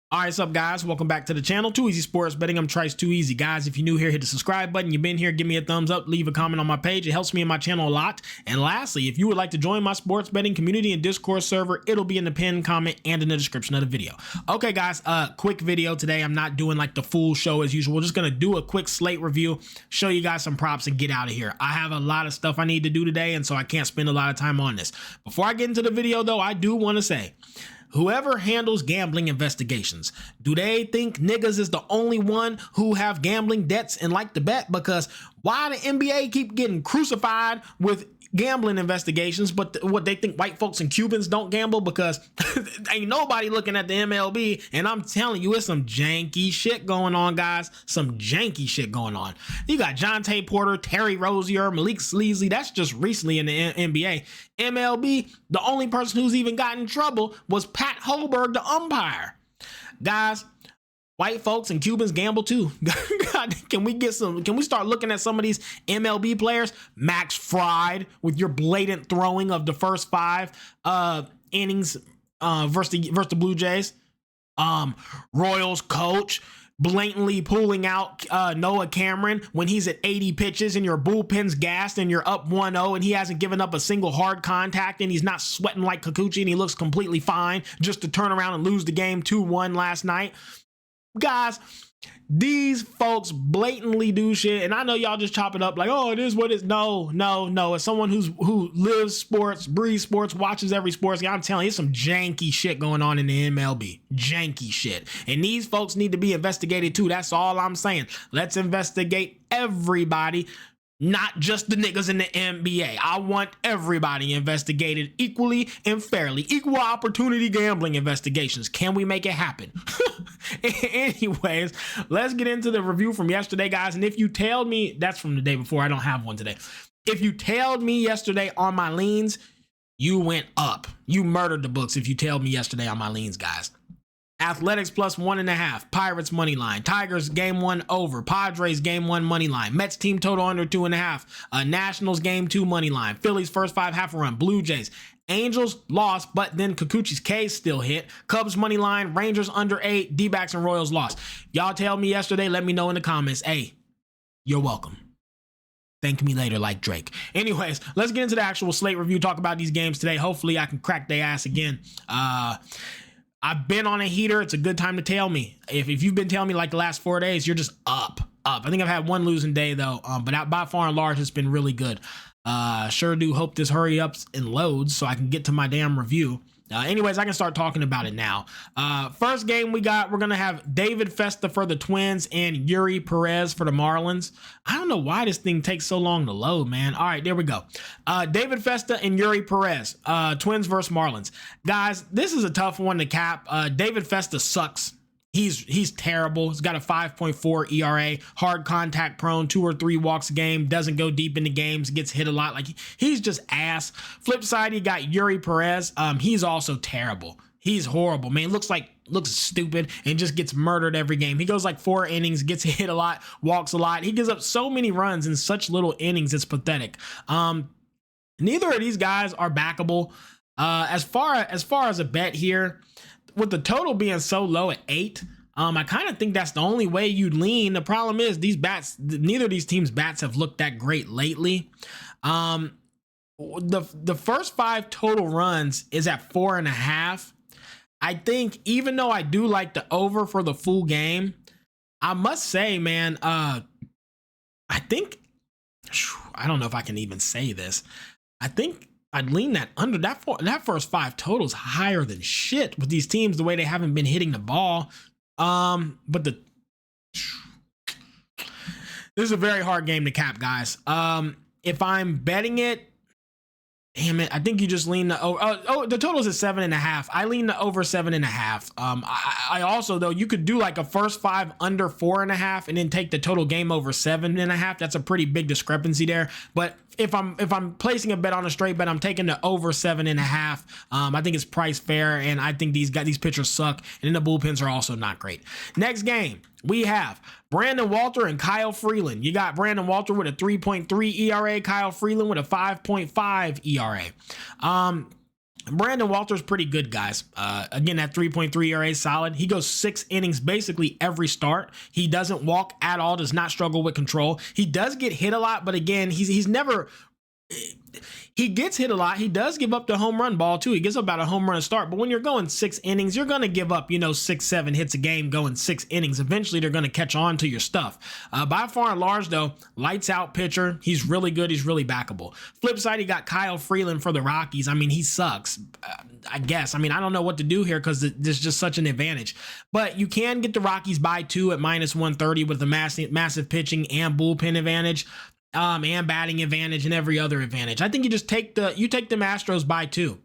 All right, what's up, guys? Welcome back to the channel. Too Easy Sports Betting. I'm Trice Too Easy. Guys, if you're new here, hit the subscribe button. You've been here, give me a thumbs up, leave a comment on my page. It helps me and my channel a lot. And lastly, if you would like to join my sports betting community and Discord server, it'll be in the pinned comment and in the description of the video. Okay, guys, quick video today. I'm not doing like the full show as usual. We're just going to do a quick slate review, show you guys some props, and get out of here. I have a lot of stuff I need to do today, and so I can't spend a lot of time on this. Before I get into the video, though, I do want to say, whoever handles gambling investigations, do they think niggas is the only one who have gambling debts and like to bet? Because why the NBA keep getting crucified with gambling investigations, but what they think white folks and Cubans don't gamble? Because ain't nobody looking at the MLB, and I'm telling you, it's some janky shit going on, guys. Some janky shit going on. You got Jonte Porter, Terry Rozier, Malik Sleazy. That's just recently in the NBA. MLB, the only person who's even got in trouble was Pat Holberg, the umpire. Guys, white folks and Cubans gamble too. God, can we start looking at some of these MLB players? Max Fried with your blatant throwing of the first 5 innings versus the Blue Jays. Royals coach blatantly pulling out Noah Cameron when he's at 80 pitches and your bullpen's gassed and you're up 1-0 and he hasn't given up a single hard contact and he's not sweating like Kikuchi and he looks completely fine just to turn around and lose the game 2-1 last night. Guys, these folks blatantly do shit, and I know y'all just chop it up like, oh, it is what it is. No. As someone who lives sports, breathes sports, watches every sports game, I'm telling you, it's some janky shit going on in the MLB. Janky shit. And these folks need to be investigated too. That's all I'm saying. Let's investigate everybody, not just the niggas in the NBA. I want everybody investigated equally and fairly. Equal opportunity gambling investigations. Can we make it happen? Anyways, let's get into the review from yesterday, guys. And if you tailed me, that's from the day before. I don't have one today. If you tailed me yesterday on my leans, you went up. You murdered the books if you tailed me yesterday on my leans, guys. Athletics plus 1.5, Pirates money line, Tigers game 1 over, Padres game 1 money line, Mets team total under 2.5, Nationals game 2 money line, Phillies first 5 half a run, Blue Jays, Angels lost, but then Kikuchi's K's still hit, Cubs money line, Rangers under 8, D-backs and Royals lost. Y'all tell me yesterday, let me know in the comments. Hey, you're welcome. Thank me later like Drake. Anyways, let's get into the actual slate review, talk about these games today. Hopefully I can crack their ass again. I've been on a heater. It's a good time to tail me. If you've been tailing me like the last 4 days, you're just up. I think I've had one losing day though, but by far and large, it's been really good. Sure do hope this hurry ups and loads so I can get to my damn review. Anyways, I can start talking about it now. First game we're going to have David Festa for the Twins and Yuri Perez for the Marlins. I don't know why this thing takes so long to load, man. All right, there we go. David Festa and Yuri Perez, Twins versus Marlins. Guys, this is a tough one to cap. David Festa sucks. He's terrible. He's got a 5.4 ERA, hard contact prone, 2 or 3 walks a game, doesn't go deep into games, gets hit a lot. Like he's just ass. Flip side, you got Yuri Perez. He's also terrible. He's horrible, man. Looks stupid and just gets murdered every game. He goes like 4 innings, gets hit a lot, walks a lot. He gives up so many runs in such little innings. It's pathetic. Neither of these guys are backable. As far as a bet here, with the total being so low at 8, I kind of think that's the only way you'd lean. The problem is neither of these teams' bats have looked that great lately. The first 5 total runs is at 4.5. I think even though I do like the over for the full game, I must say, man, I don't know if I can even say this. I think I'd lean that under. That first 5 totals higher than shit with these teams, the way they haven't been hitting the ball. But this is a very hard game to cap, guys. If I'm betting it, damn it, I think you just lean the over. The total is at 7.5. I lean the over 7.5. I also, though, you could do like a first 5 under 4.5 and then take the total game over 7.5. That's a pretty big discrepancy there. But if I'm placing a bet on a straight bet, I'm taking the over 7.5. I think it's priced fair, and I think these pitchers suck, and then the bullpens are also not great. Next game, we have Brandon Walter and Kyle Freeland. You got Brandon Walter with a 3.3 ERA, Kyle Freeland with a 5.5 ERA. Brandon Walter's pretty good, guys. Again, that 3.3 ERA is solid. He goes 6 innings basically every start. He doesn't walk at all, does not struggle with control. He does get hit a lot, but again, he's never... He gets hit a lot. He does give up the home run ball too. He gives up about a home run a start. But when you're going 6 innings, you're going to give up, 6-7 hits a game going 6 innings. Eventually, they're going to catch on to your stuff. By far and large, though, lights out pitcher. He's really good. He's really backable. Flip side, you got Kyle Freeland for the Rockies. I mean, he sucks, I guess. I mean, I don't know what to do here because there's just such an advantage. But you can get the Rockies by 2 at -130 with a massive pitching and bullpen advantage. And batting advantage and every other advantage. I think you just take the Astros by 2.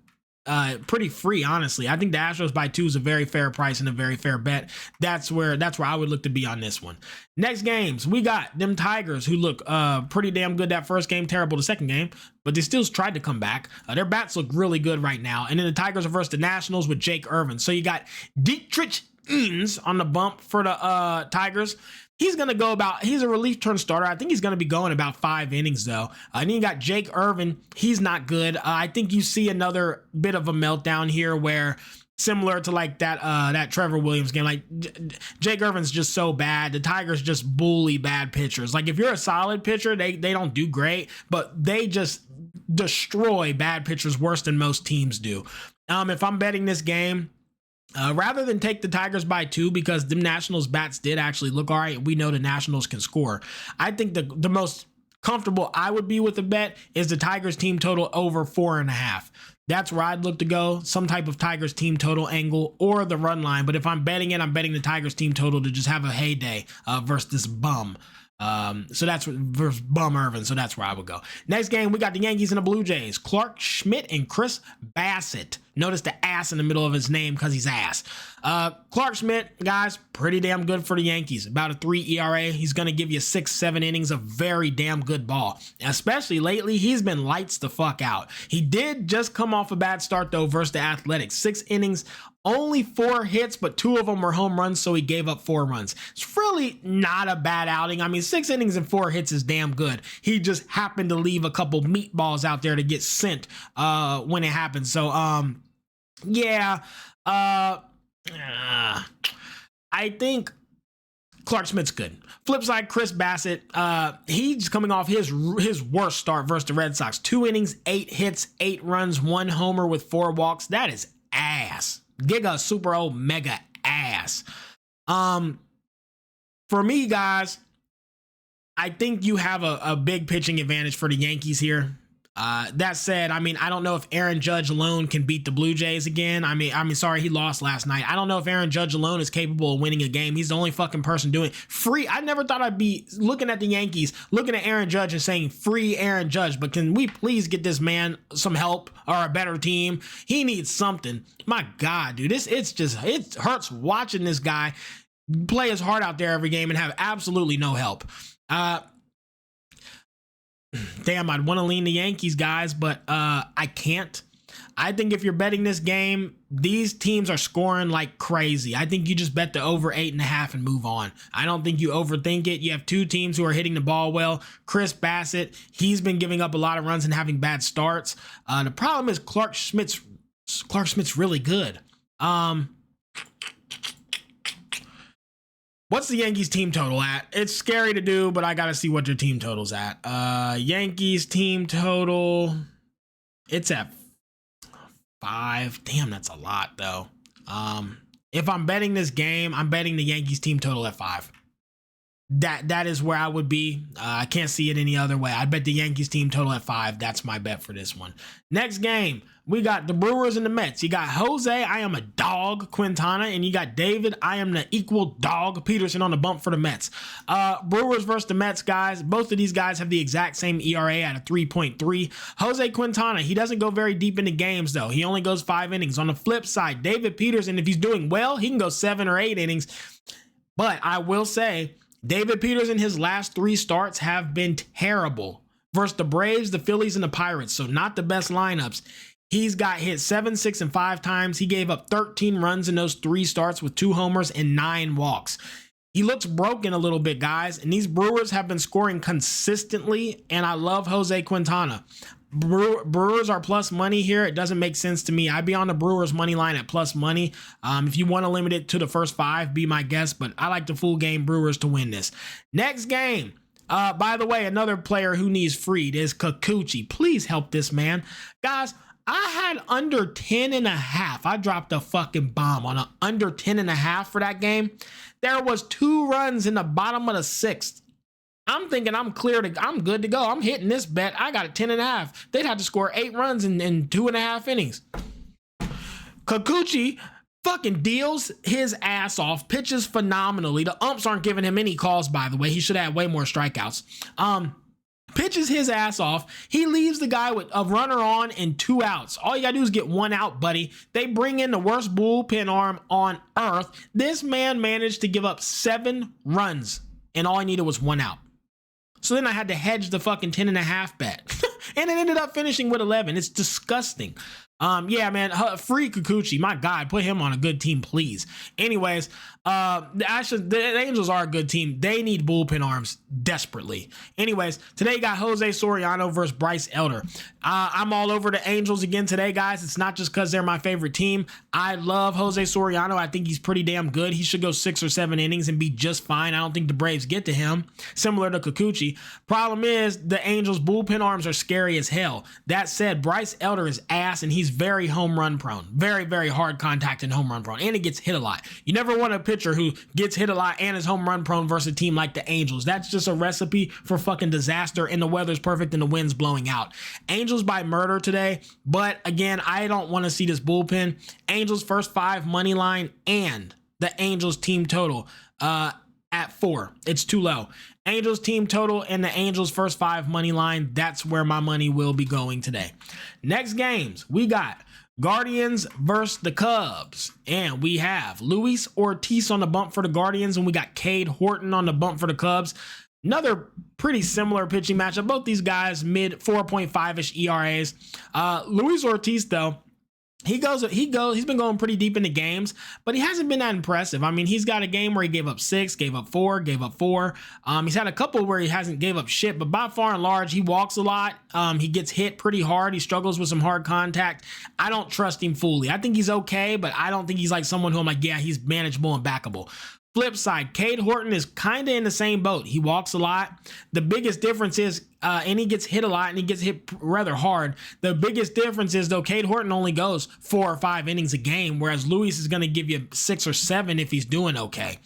Pretty free, honestly. I think the Astros by 2 is a very fair price and a very fair bet. That's where I would look to be on this one. Next games, we got them Tigers who look pretty damn good that first game, terrible the second game, but they still tried to come back. Their bats look really good right now. And then the Tigers are versus the Nationals with Jake Irvin. So you got Dietrich Eanes on the bump for the Tigers. He's going to go he's a relief turn starter. I think he's going to be going about 5 innings, though. And then you got Jake Irvin. He's not good. I think you see another bit of a meltdown here where similar to like that Trevor Williams game, like Jake Irvin's just so bad. The Tigers just bully bad pitchers. Like if you're a solid pitcher, they don't do great, but they just destroy bad pitchers worse than most teams do. If I'm betting this game, rather than take the Tigers by 2 because the Nationals bats did actually look all right, we know the Nationals can score. I think the most comfortable I would be with the bet is the Tigers team total over 4.5. That's where I'd look to go, some type of Tigers team total angle or the run line. But if I'm betting it, I'm betting the Tigers team total to just have a heyday versus this bum. So that's versus Bum Irvin. So that's where I would go. Next game, we got the Yankees and the Blue Jays. Clark Schmidt and Chris Bassett. Notice the ass in the middle of his name because he's ass. Clark Schmidt, guys, pretty damn good for the Yankees. About a 3 ERA. He's going to give you 6-7 innings of very damn good ball. Especially lately, he's been lights the fuck out. He did just come off a bad start, though, versus the Athletics. 6 innings, only 4 hits, but 2 of them were home runs, so he gave up 4 runs. It's really not a bad outing. I mean, 6 innings and 4 hits is damn good. He just happened to leave a couple meatballs out there to get sent when it happened. So, yeah, I think Clark Schmidt's good. Flip side, Chris Bassett, he's coming off his worst start versus the Red Sox. 2 innings, 8 hits, 8 runs, 1 homer with 4 walks. That is ass. Giga super mega ass. For me, guys, I think you have a big pitching advantage for the Yankees here. That said, I mean, I don't know if Aaron Judge alone can beat the Blue Jays again. I mean, sorry, he lost last night. I don't know if Aaron Judge alone is capable of winning a game. He's the only fucking person doing it. Free. I never thought I'd be looking at the Yankees, looking at Aaron Judge and saying free Aaron Judge, but can we please get this man some help or a better team? He needs something. My God, dude, it hurts watching this guy play his heart out there every game and have absolutely no help. Damn, I'd want to lean the Yankees, guys, but I can't. I think if you're betting this game, these teams are scoring like crazy. I think you just bet the over 8.5 and move on. I don't think you overthink it. You have 2 teams who are hitting the ball well. Chris Bassett, he's been giving up a lot of runs and having bad starts. The problem is Clark Schmidt's really good. What's the Yankees team total at? It's scary to do, but I got to see what your team total's at. Yankees team total, it's at 5. Damn, that's a lot, though. If I'm betting this game, I'm betting the Yankees team total at 5. That is where I would be. I can't see it any other way. I bet the Yankees team total at 5. That's my bet for this one. Next game, we got the Brewers and the Mets. You got Jose, I am a dog, Quintana, and you got David, I am the equal dog, Peterson on the bump for the Mets. Brewers versus the Mets, guys. Both of these guys have the exact same ERA at a 3.3. Jose Quintana, he doesn't go very deep into games, though. He only goes 5 innings. On the flip side, David Peterson, if he's doing well, he can go 7 or 8 innings. But I will say, David Peterson, his last 3 starts have been terrible versus the Braves, the Phillies, and the Pirates. So not the best lineups. He's got hit 7, 6, and 5 times. He gave up 13 runs in those 3 starts with 2 homers and 9 walks. He looks broken a little bit, guys. And these Brewers have been scoring consistently. And I love Jose Quintana. Brewers are plus money here. It doesn't make sense to me. I'd be on the Brewers money line at plus money. If you want to limit it to the first 5, be my guest, but I like the full game Brewers to win this. Next game. By the way, another player who needs freed is Kikuchi. Please help this man. Guys, I had under 10.5. I dropped a fucking bomb on a under 10.5 for that game. There was 2 runs in the bottom of the 6th. I'm thinking I'm good to go. I'm hitting this bet. I got a 10.5. They'd have to score 8 runs in 2.5 innings. Kikuchi fucking deals his ass off, pitches phenomenally. The umps aren't giving him any calls, by the way. He should have way more strikeouts. Pitches his ass off. He leaves the guy with a runner on and 2 outs. All you gotta do is get 1 out, buddy. They bring in the worst bullpen arm on earth. This man managed to give up 7 runs, and all I needed was 1 out. So then I had to hedge the fucking 10.5 bet. And it ended up finishing with 11. It's disgusting. Yeah, man, free Kikuchi. My God, put him on a good team, please. Anyways, the Angels are a good team. They need bullpen arms desperately. Anyways, today got Jose Soriano versus Bryce Elder. I'm all over the Angels again today, guys. It's not just because they're my favorite team. I love Jose Soriano. I think he's pretty damn good. He should go 6 or 7 innings and be just fine. I don't think the Braves get to him, similar to Kikuchi. Problem is, the Angels' bullpen arms are scary as hell. That said, Bryce Elder is ass, and he's very home run prone. Very, very hard contact and home run prone. And he gets hit a lot. You never want a pitcher who gets hit a lot and is home run prone versus a team like the Angels. That's just a recipe for fucking disaster, and the weather's perfect and the wind's blowing out. Angels by murder today, but again, I don't want to see this bullpen. Angels first 5 money line and the Angels team total at 4. It's too low. Angels team total and the Angels first 5 money line. That's where my money will be going today. Next games, we got Guardians versus the Cubs. And we have Luis Ortiz on the bump for the Guardians, and we got Cade Horton on the bump for the Cubs. Another pretty similar pitching matchup. Both these guys mid 4.5-ish ERAs. Luis Ortiz, though, he's been going pretty deep into games, but he hasn't been that impressive. I mean, he's got a game where he gave up 6, gave up 4, gave up 4. He's had a couple where he hasn't gave up shit, but by far and large, he walks a lot. He gets hit pretty hard. He struggles with some hard contact. I don't trust him fully. I think he's okay, but I don't think he's like someone who I'm like, yeah, he's manageable and backable. Flip side, Cade Horton is kind of in the same boat. He walks a lot. The biggest difference is, and he gets hit a lot, and he gets hit rather hard. The biggest difference is, though, Cade Horton only goes 4 or 5 innings a game, whereas Luis is going to give you 6 or 7 if he's doing okay.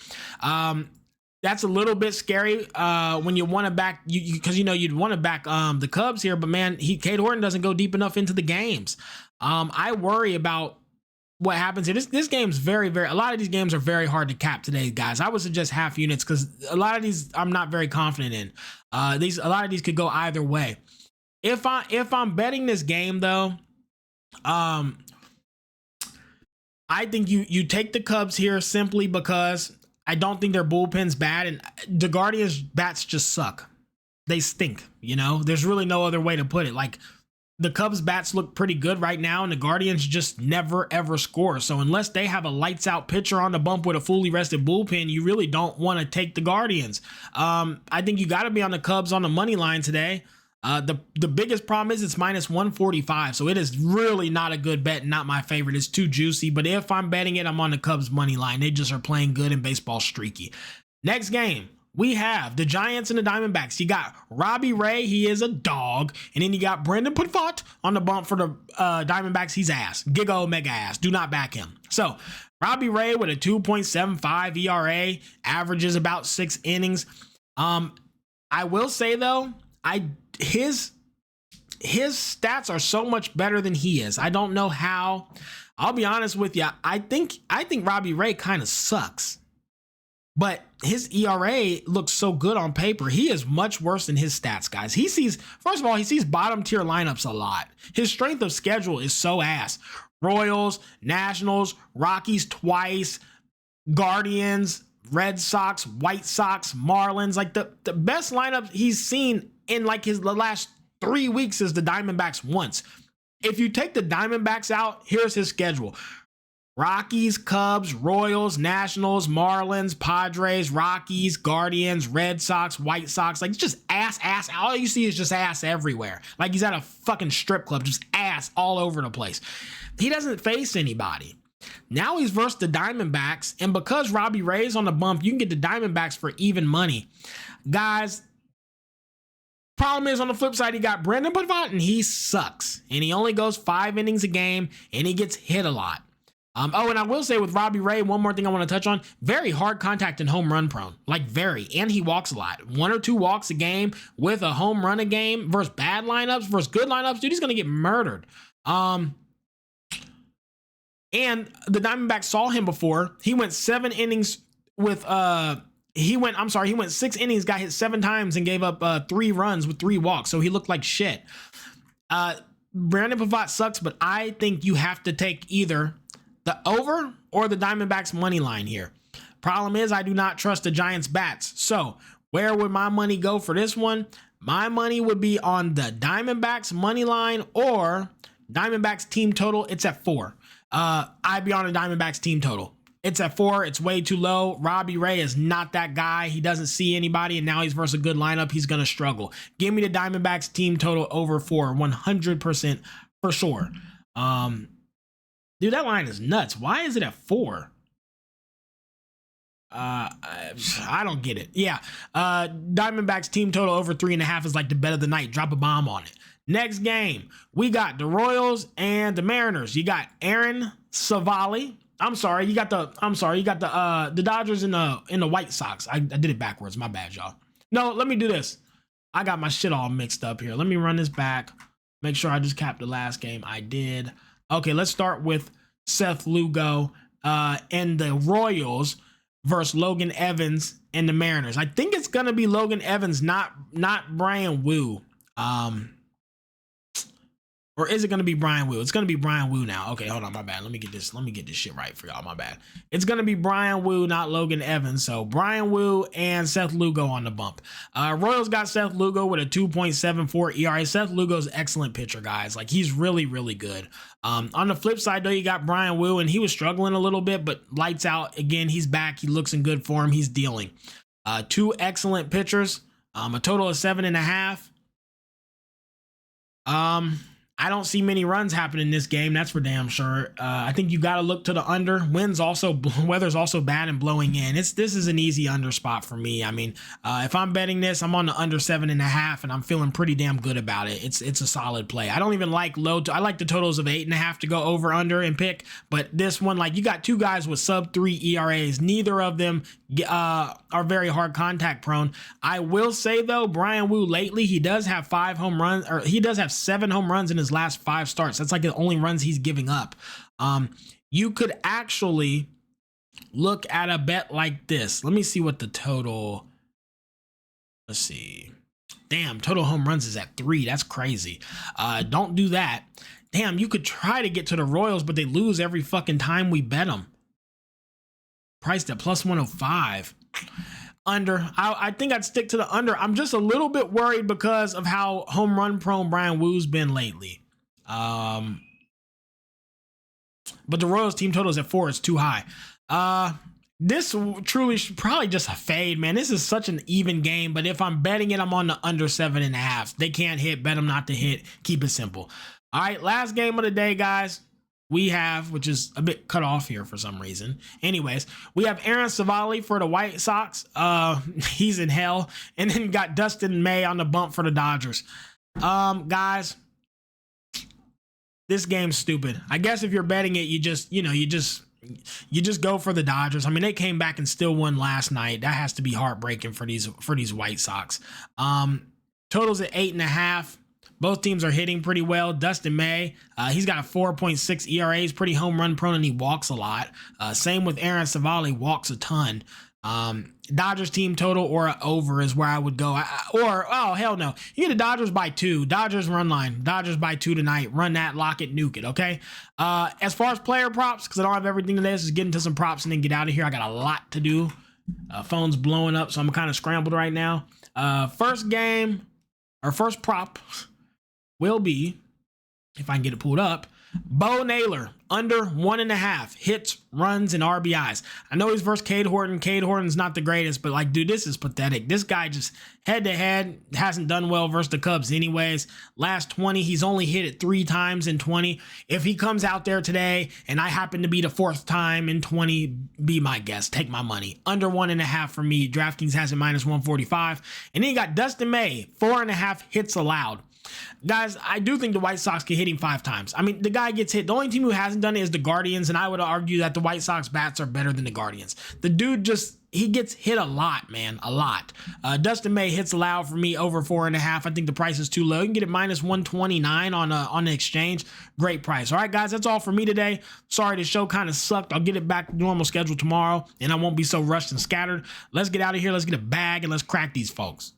That's a little bit scary when you want to back, because you'd want to back the Cubs here, but man, Cade Horton doesn't go deep enough into the games. I worry about what happens here. This game's very, very, a lot of these games are very hard to cap today, guys. I would suggest half units because a lot of these I'm not very confident in. A lot of these could go either way. If I'm betting this game, though, I think you take the Cubs here simply because I don't think their bullpen's bad, and the Guardians' bats just suck. They stink, There's really no other way to put it. Like, the Cubs bats look pretty good right now, and the Guardians just never, ever score. So unless they have a lights-out pitcher on the bump with a fully rested bullpen, you really don't want to take the Guardians. I think you got to be on the Cubs on the money line today. The biggest problem is it's minus 145, so it is really not a good bet, not my favorite. It's too juicy, but if I'm betting it, I'm on the Cubs money line. They just are playing good and baseball streaky. Next game. We have the Giants and the Diamondbacks. You got Robbie Ray. He is a dog. And then you got Brendan Pfaadt on the bump for the Diamondbacks. He's ass. Giga Omega ass. Do not back him. So Robbie Ray with a 2.75 ERA, averages about 6 innings. I will say, though, his stats are so much better than he is. I don't know how. I'll be honest with you. I think Robbie Ray kind of sucks. But his ERA looks so good on paper. He is much worse than his stats, guys. First of all, he sees bottom tier lineups a lot. His strength of schedule is so ass. Royals, Nationals, Rockies twice, Guardians, Red Sox, White Sox, Marlins. Like the best lineup he's seen in like the last 3 weeks is the Diamondbacks once. If you take the Diamondbacks out, here's his schedule. Rockies, Cubs, Royals, Nationals, Marlins, Padres, Rockies, Guardians, Red Sox, White Sox. Like, just ass. All you see is just ass everywhere. Like he's at a fucking strip club, just ass all over the place. He doesn't face anybody. Now he's versus the Diamondbacks, and because Robbie Ray's on the bump, you can get the Diamondbacks for even money. Guys, problem is on the flip side, he got Brendan Pivot, and he sucks. And he only goes 5 innings a game, and he gets hit a lot. Oh, and I will say with Robbie Ray, one more thing I want to touch on, very hard contact and home run prone, like very, and he walks a lot. 1 or 2 walks a game with a home run a game versus bad lineups versus good lineups, dude, he's going to get murdered. And the Diamondbacks saw him before. He went 7 innings with, he went 6 innings, got hit 7 times and gave up 3 runs with 3 walks. So he looked like shit. Brandon Pivot sucks, but I think you have to take either the over or the Diamondbacks money line here. Problem is, I do not trust the Giants bats. So where would my money go for this one? My money would be on the Diamondbacks money line or Diamondbacks team total. It's at 4. I'd be on a Diamondbacks team total. It's at 4. It's way too low. Robbie Ray is not that guy. He doesn't see anybody, and now he's versus a good lineup. He's going to struggle. Give me the Diamondbacks team total over 4, 100% for sure. Dude, that line is nuts. Why is it at 4? I don't get it. Yeah. Diamondbacks team total over 3.5 is like the bet of the night. Drop a bomb on it. Next game, we got the Royals and the Mariners. You got Aaron Savali. You got the Dodgers and the White Sox. I did it backwards. My bad, y'all. No, let me do this. I got my shit all mixed up here. Let me run this back. Make sure I just capped the last game. I did. Okay, let's start with Seth Lugo and the Royals versus Logan Evans and the Mariners. I think it's gonna be Logan Evans, not Brian Wu. Or is it going to be Brian Wu? It's going to be Brian Wu now. Okay, hold on, my bad. Let me get this shit right for y'all, my bad. It's going to be Brian Wu, not Logan Evans. So Brian Wu and Seth Lugo on the bump. Royals got Seth Lugo with a 2.74 ERA. Seth Lugo's an excellent pitcher, guys. Like, he's really, really good. On the flip side, though, you got Brian Wu, and he was struggling a little bit, but lights out. Again, he's back. He looks in good form. He's dealing. 2 excellent pitchers. A total of 7.5. I don't see many runs happen in this game. That's for damn sure. I think you got to look to the under. Weather's also bad and blowing in. This is an easy under spot for me. I mean, if I'm betting this, I'm on the under 7.5, and I'm feeling pretty damn good about it. It's a solid play. I don't even like I like the totals of 8.5 to go over under and pick. But this one, like, you got 2 guys with sub 3 ERAs. Neither of them are very hard contact prone. I will say though, Brian Wu lately, he does have 5 home runs, or he does have 7 home runs in his last 5 starts. That's like the only runs he's giving up. You could actually look at a bet like this. Let me see what the total, let's see. Damn, total home runs is at 3. That's crazy. Don't do that. Damn, you could try to get to the Royals, but they lose every fucking time we bet them. Priced at plus 105. Under. I think I'd stick to the under. I'm just a little bit worried because of how home run prone Brian Wu's been lately. But the Royals team total is at 4. It's too high. This truly should probably just a fade, man. This is such an even game, but if I'm betting it, I'm on the under 7.5. They can't hit, bet them not to hit. Keep it simple. All right, last game of the day, guys. We have, which is a bit cut off here for some reason. Anyways, we have Aaron Savali for the White Sox. He's in hell. And then got Dustin May on the bump for the Dodgers. Guys, this game's stupid. I guess if you're betting it, you just go for the Dodgers. I mean, they came back and still won last night. That has to be heartbreaking for these White Sox. Totals at 8.5. Both teams are hitting pretty well. Dustin May, he's got a 4.6 ERA. He's pretty home run prone, and he walks a lot. Same with Aaron Savali, walks a ton. Dodgers team total or a over is where I would go. Oh, hell no. You get the Dodgers by 2. Dodgers run line. Dodgers by 2 tonight. Run that, lock it, nuke it, okay? As far as player props, because I don't have everything today, just get into some props and then get out of here. I got a lot to do. Phone's blowing up, so I'm kind of scrambled right now. First game, or first prop will be, if I can get it pulled up, Bo Naylor, under 1.5 hits, runs, and RBIs. I know he's versus Cade Horton. Cade Horton's not the greatest, but like, dude, this is pathetic. This guy just head-to-head hasn't done well versus the Cubs anyways. Last 20, he's only hit it 3 times in 20. If he comes out there today and I happen to be the 4th time in 20, be my guest. Take my money. Under 1.5 for me. DraftKings has it -145. And then you got Dustin May, 4.5 hits allowed. Guys, I do think the White Sox can hit him 5 times. I mean, the guy gets hit. The only team who hasn't done it is the Guardians, and I would argue that the White Sox bats are better than the Guardians. The dude just, he gets hit a lot, man, a lot. Dustin May hits allowed for me over 4.5. I think the price is too low. You can get it -129 on the exchange. Great price. All right, guys, that's all for me today. Sorry, the show kind of sucked. I'll get it back to normal schedule tomorrow, and I won't be so rushed and scattered. Let's get out of here. Let's get a bag, and let's crack these folks.